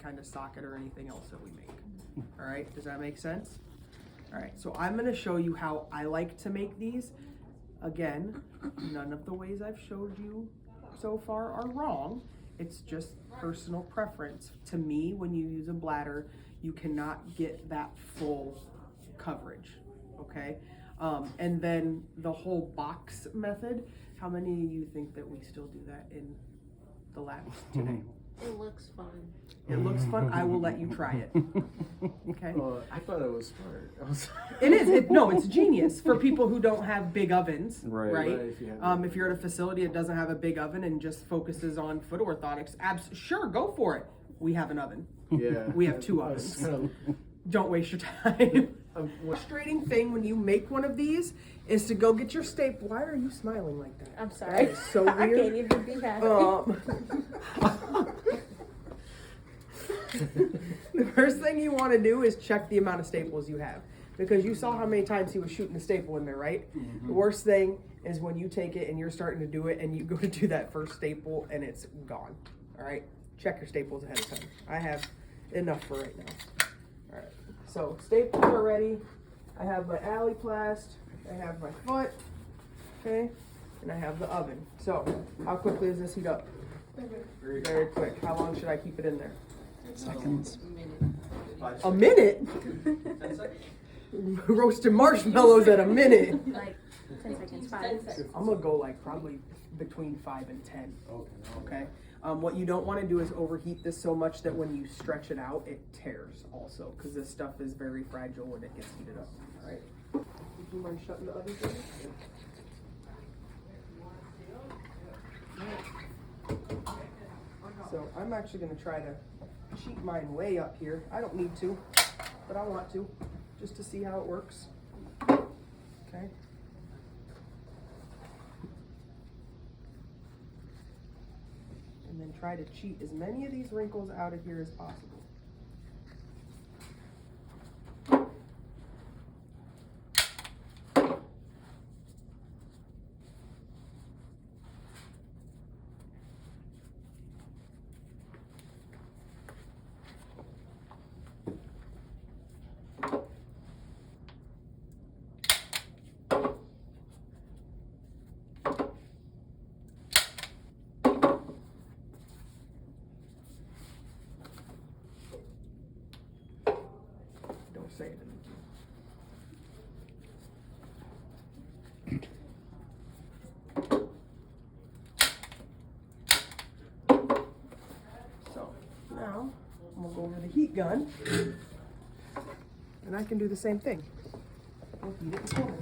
kind of socket or anything else that we make. All right, does that make sense? All right, so I'm gonna show you how I like to make these. Again, none of the ways I've showed you so far are wrong. It's just personal preference. To me, when you use a bladder, you cannot get that full coverage, okay? And then the whole box method, how many of you think that we still do that in the labs today? It looks fun. It looks fun. I will let you try it. Okay. I thought it was smart. It is. No, it's genius for people who don't have big ovens, Right. right? Right, if you're at a facility that doesn't have a big oven and just focuses on foot orthotics, sure, go for it. We have an oven. Yeah. We have 2 ovens. Don't waste your time. Frustrating thing when you make one of these is to go get your staple. Why are you smiling like that? I'm sorry. That is so weird. I can't even be happy. The first thing you want to do is check the amount of staples you have, because you saw how many times he was shooting a staple in there, right? The worst thing is when you take it and you're starting to do it and you go to do that first staple and it's gone. All right, check your staples ahead of time. I have enough for right now. All right, so staples are ready. I have my Aliplast, I have my foot, okay, and I have the oven. So how quickly does this heat up? Very quick. How long should I keep it in there? Seconds. A minute? Roasted marshmallows at a minute. Like 10 seconds, 5 seconds. I'm gonna go like probably between 5 and 10. Okay. What you don't want to do is overheat this so much that when you stretch it out, it tears also, because this stuff is very fragile when it gets heated up. All right. Would you mind shutting the oven for me? So I'm actually gonna try to cheat mine way up here. I don't need to, but I want to, just to see how it works. Okay. And then try to cheat as many of these wrinkles out of here as possible. Say it. So now I'm gonna go over the heat gun, and I can do the same thing. We'll heat it in corner.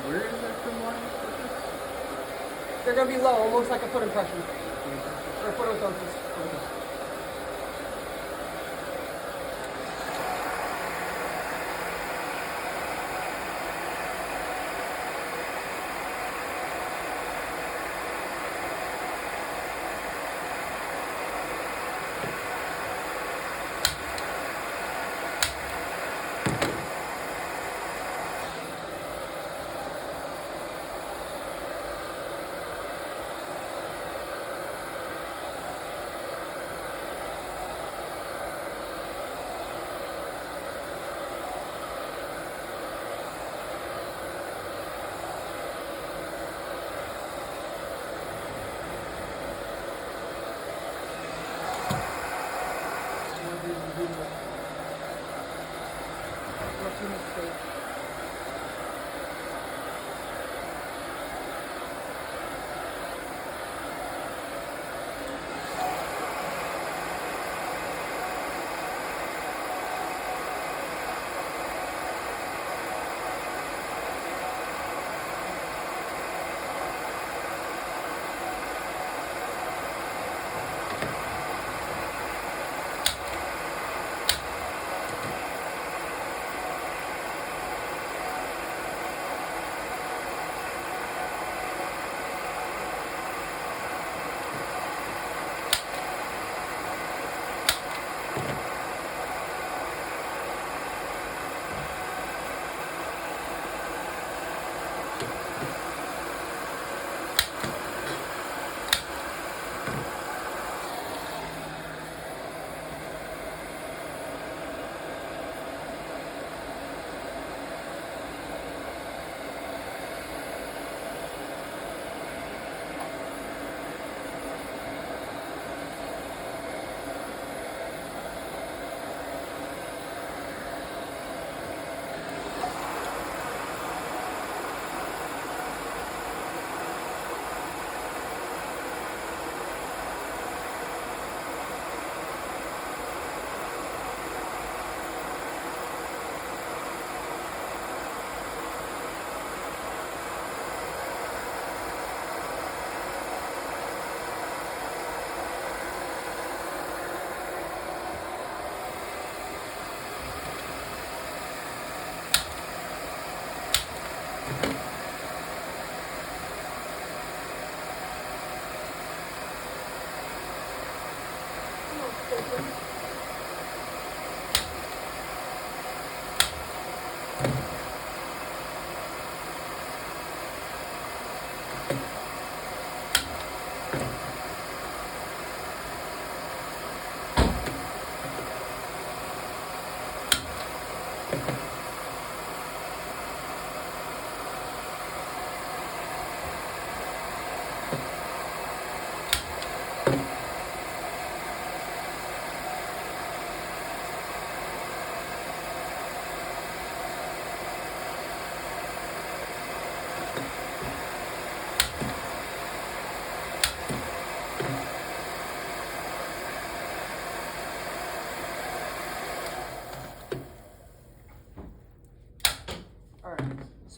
Where is that from? They're gonna be low, almost like a foot impression. Or foot orthosis.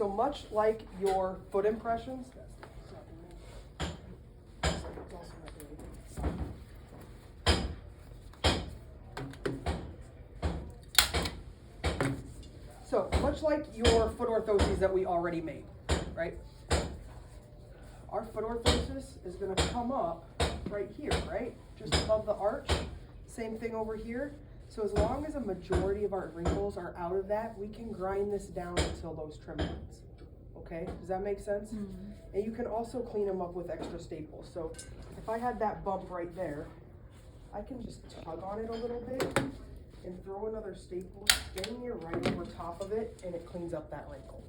So much like your foot impressions, so much like your foot orthoses that we already made, right? Our foot orthosis is going to come up right here, right? Just above the arch. Same thing over here. So as long as a majority of our wrinkles are out of that, we can grind this down until those trim lines. Okay, does that make sense? Mm-hmm. And you can also clean them up with extra staples. So if I had that bump right there, I can just tug on it a little bit and throw another staple dang near right over top of it, and it cleans up that wrinkle.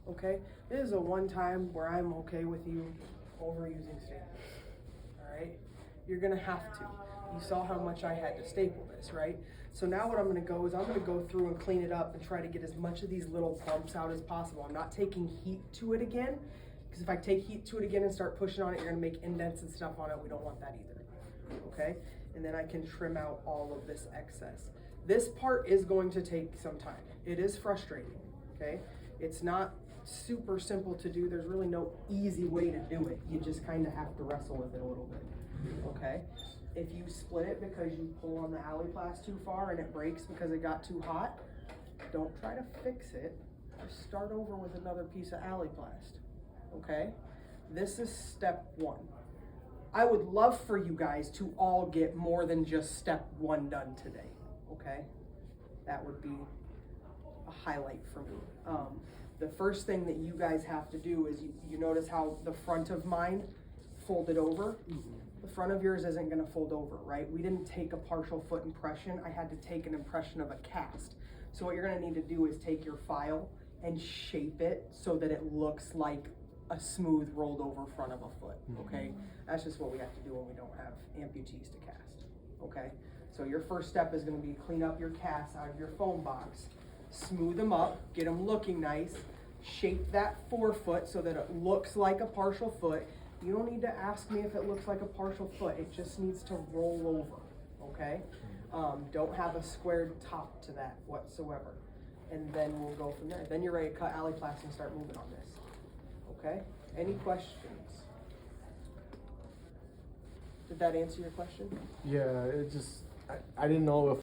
Okay, this is a one time where I'm okay with you overusing staples. All right, you're gonna have to. You saw how much I had to staple this, right? So now what I'm gonna go is I'm gonna go through and clean it up and try to get as much of these little bumps out as possible. I'm not taking heat to it again, because if I take heat to it again and start pushing on it, you're gonna make indents and stuff on it. We don't want that either, okay? And then I can trim out all of this excess. This part is going to take some time. It is frustrating, okay? It's not super simple to do. There's really no easy way to do it. You just kind of have to wrestle with it a little bit, okay? If you split it because you pull on the Aliplast too far and it breaks because it got too hot, don't try to fix it. Just start over with another piece of Aliplast, okay? This is step one. I would love for you guys to all get more than just step one done today, okay? That would be a highlight for me. The first thing that you guys have to do is you notice how the front of mine folded over? Mm-hmm. The front of yours isn't gonna fold over, right? We didn't take a partial foot impression. I had to take an impression of a cast. So what you're gonna need to do is take your file and shape it so that it looks like a smooth rolled over front of a foot, okay? Mm-hmm. That's just what we have to do when we don't have amputees to cast, okay? So your first step is gonna be clean up your casts out of your foam box, smooth them up, get them looking nice, shape that forefoot so that it looks like a partial foot. You don't need to ask me if it looks like a partial foot. It just needs to roll over, okay? Don't have a squared top to that whatsoever. And then we'll go from there. Then you're ready to cut Aliplast and start moving on this, okay? Any questions? Did that answer your question? Yeah, it just, I didn't know if